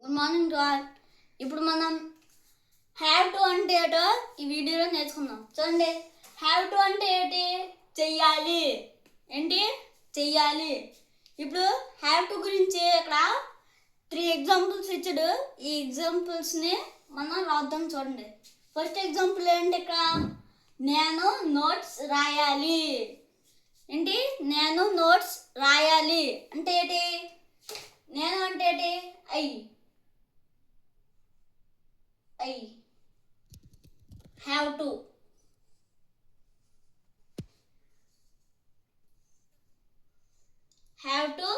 Good morning to all. ఇప్పుడు మనం have to అంటే ఏటో ఈ వీడియోలో నేర్చుకుందాం. చూడండి, హ్యావ్ టు అంటే ఏంటి? చెయ్యాలి. ఏంటి? చెయ్యాలి. ఇప్పుడు హ్యావ్ టు గురించి ఇక్కడ 3 ఎగ్జాంపుల్స్ ఇచ్చాడు. ఈ ఎగ్జాంపుల్స్ని మనం రాద్దాం. చూడండి, ఫస్ట్ ఎగ్జాంపుల్ ఏంటి? ఇక్కడ నేను నోట్స్ రాయాలి. ఏంటి? నేను నోట్స్ రాయాలి అంటే ఏంటి? నేను అంటే ఏంటి? I have to. Have to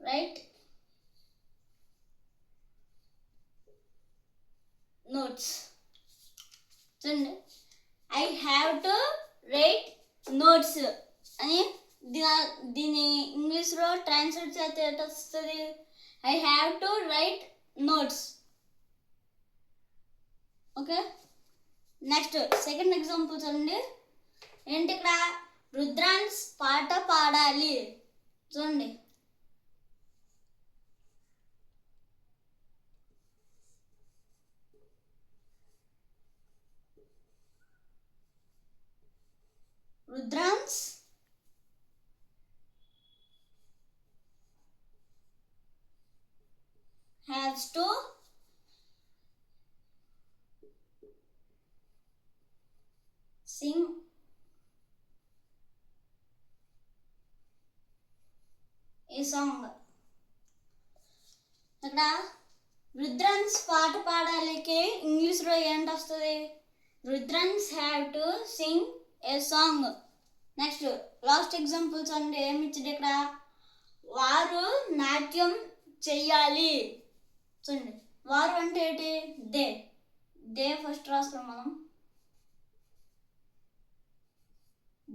write notes. I have to write notes అని దీని ఇంగ్లీష్లో ట్రాన్స్లేట్ చేస్తే ఎట్లా వస్తుంది? I have to right notes. Okay, next second example చూడండి. ఏంటి? ఇక్కడ రుద్రాన్స్ పాట పాడాలి. చూడండి, రుద్రాన్స్ has to sing a song. ఇక్కడ రుద్రాన్స్ పాట పాడాలికి ఇంగ్లీష్లో ఏంటి వస్తుంది? రుద్రాన్స్ have to sing a song. Next last examples అంటే ఏమి ఇచ్చింది? ఇక్కడ వారు నాట్యం చెయ్యాలి. చూడండి, వారు అంటే ఏంటి? దే ఫస్ట్ రాస్తాం మనం.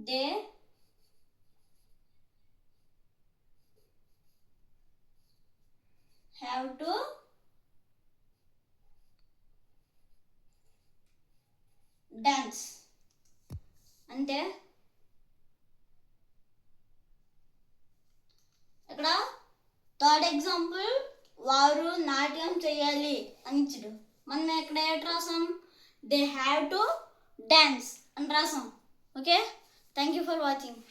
దే హ్యావ్ టు డాన్స్ అంటే ఇక్కడ థర్డ్ ఎగ్జాంపుల్ వారు నాట్యం చేయాలి అని ఇచ్చాడు. మనం ఇక్కడ ఏంటి రాసాం? దే హ్యావ్ టు డాన్స్ అని రాసాం. Okay, thank you for watching.